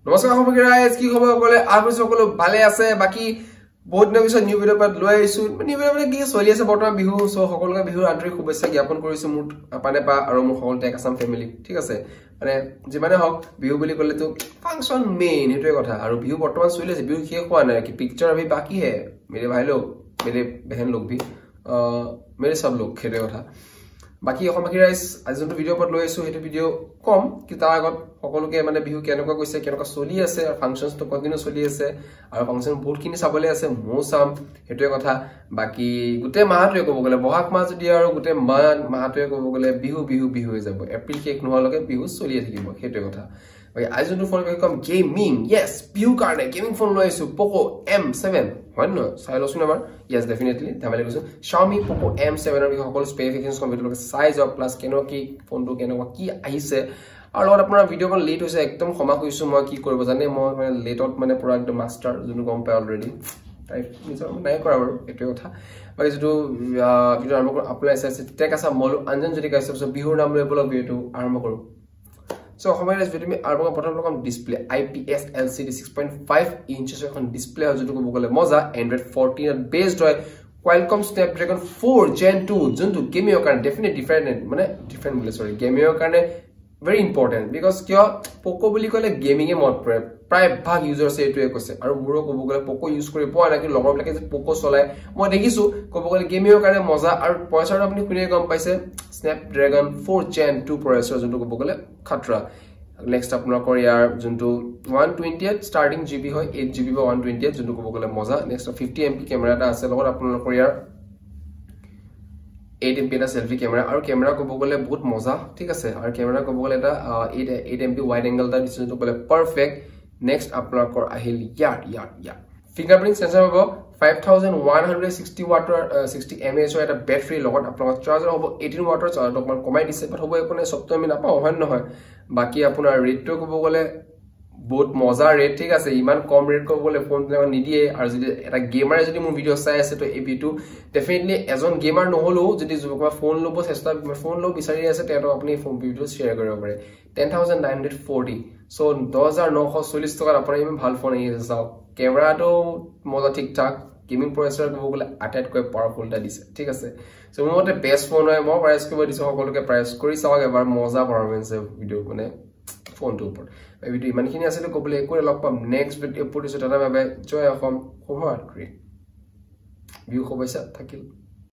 নমস্কাৰ সমাগীৰাইজ কি খবৰ সকলে আৰু সকলো ভালে আছে বাকি বহুত দিনৰ পিছত নিউ ভিডিঅ' পাত লৈ আহিছো নিউ ভিডিঅ' মানে কি চলি আছে বৰ্তমান বিহু সো সকলোকে বিহুৰ আন্তৰিক শুভেচ্ছা জ্ঞাপন কৰিছো মোৰ পানেপা আৰু মোৰ সকলো টেক আসাম ফেমিলি ঠিক আছে মানে যিমানে হওক বিহু বুলি ক'লে তো ফাংচন মেইন হেতুৱে কথা আৰু বিহু বৰ্তমান চলি আছে বিহু শেষ হোৱা নাই কি পিকচাৰ अभी बाकी है मेरे भाई लोग मेरे बहन लोग भी मेरे सब लोग हेতুৱে কথা बाकी অসমীৰাইজ আজি যোনটো ভিডিঅ' পট লৈ আছো হেতু ভিডিঅ' কম কি তাৰ আগত সকলোকে মানে বিহু কেনেকুৱা কৈছে কেনেকুৱা চলি আছে আৰু ফাংচনছ তো কন্টিনিউ চলি আছে আৰু ফাংচন বহুতখিনি চাবলৈ আছে মো চাম হেতুৱে কথা বাকি গুটে মাহটোৱে ক'ব গলে বহাগ মাহ যদি আৰু গুটে মাহটোৱে ক'ব গলে বিহু বিহু বিহু হৈ যাব এপ্ৰিল শেষ নোহোৱালৈকে বিহু চলি থাকিব হেতুৱে কথা বাকি আজি যোনটো ফোন কম গেমিং ইয়েস বিহু কাৰণে গেমিং ফোন লৈ আছো Poco M7 হয় ন চাই লছো নামাৰ ইয়েস ডেফিনেটলি তামালে কৈছো Xiaomi Poco M7 ৰ সকলো স্পেসিফিকেশনছ কম্পিউটাৰ সাইজ অফ প্লাস কেনেকুৱা কি ফোনটো কেনেকুৱা কি আহিছে আৰু লগত আপোনাৰ ভিডিঅ'খন লেট হৈছে একদম ক্ষমা কৰিছো মই কি কৰিব জানে মই মানে লেটত মানে পুৰা একদম মাস্টাৰ যোনটো গম পাই অলৰেডি তাই নিজৰ নাই কৰা বাৰু এটো কথা বাকি যেটো ভিডিঅ' আৰম্ভ কৰোঁ আপোনাৰ এসএস টেক আছা মল অঞ্জন যদি কৈছে বিহুৰ নাম লৈ বলক ভিডিঅ'টো আৰম্ভ কৰোঁ So, हमारे video में आरबा का बटन लोग हम डिस्प्ले IPS LCD 6.5 इंचेस এখন ডিসপ্লে হয় যেটো কবলে মজা Android 14 বেসড হয় Qualcomm Snapdragon 4 Gen 2 যোনটো গেমিংৰ কাৰণে ডেফিনেটলি ডিফাৰেন্ট মানে ডিফাৰেন্ট বুলি সৰি গেমিংৰ কাৰণে very important because কিয় Poco বুলি কলে গেমিং এ মত পৰে প্ৰায় ভাগ ইউজাৰ্স এটোৱে কৈছে আৰু মোৰো কব গলে Poco ইউজ কৰি পোৱা নাই কি লগৰবিলাকে যে Poco চলাই মই দেখিছো কব গলে গেমিংৰ কাৰণে মজা আৰু পইচাটো আপুনি কোনে গম পাইছে Snapdragon 4 Gen 2 প্ৰচেছৰ যোনটো কব গলে খাতৰা নেক্সট আপোনাৰ ইয়াৰ যোনটো 128 স্টাৰ্টিং জিবি হয় 8 জিবি বা 128 যোনটো কব গলে মজা নেক্সট 50 MP কেমেৰাটা আছে লগত আপোনাৰ ইয়াৰ 8 MP এটা সেলফি কেমেৰা আৰু কেমেৰা কব গলে বহুত মজা ঠিক আছে আৰু কেমেৰা কব গলে এটা 8 MP ওয়াইড এংগল দা দিছে যোনটো কলে পারফেক্ট নেক্সট আপোনাৰ আহিল ইয়াৰ ফিংগাৰপ্ৰিন্ট সেন্সৰ হ'ব 5160 ওয়াটৰ 60 mAh এটা ব্যাটাৰী লগত আপোনাৰ চাৰ্জাৰ হ'ব 18 ওয়াটৰ চাৰ্জাৰ অকমান কমাই দিছে বাট হ'ব একোনে সবটো আমি নাপাও হয় নহয় বাকি আপোনাৰ ৰেটটো কব গলে বহুত মজা ৰেট ঠিক আছে ইমান কম ৰেট কব গলে ফোন নিদিয়ে আৰু যদি এটা গেমাৰ যদি মোৰ ভিডিও চাই আছে তো এই ভিডিও ডেফিনেটলি এজন গেমাৰ নহলো যদি যুবক ফোন লব চেষ্টা ফোন লব বিচাৰি আছে তেটো আপুনি ফোন ভিডিও শেয়াৰ কৰিব পাৰে 10940 সো 10940 টকা আপুনি ইমান ভাল ফোন আহি আছে চাও কেমেৰাটো মজা ঠিক ঠাক গেমিং প্ৰচেছৰ কব গলে আটাইতকৈ পাৱাৰফুল টা দিছে ঠিক আছে সো মোৰতে বেষ্ট ফোন হয় মই প্ৰাইস কৰিব দিছো সকলোকে প্ৰাইস কৰি চাওক এবাৰ মজা পাৰফৰমেন্স ভিডিও মানে ফোনটো ওপৰত এই ভিডিও ইমানখিনি আছিল কবলে একো লগ পাম নেক্সট ভিডিও এপিসোড এটা বাবে জয় অসম শুভৰাত্ৰি বিহু শুভেচ্ছা থাকিল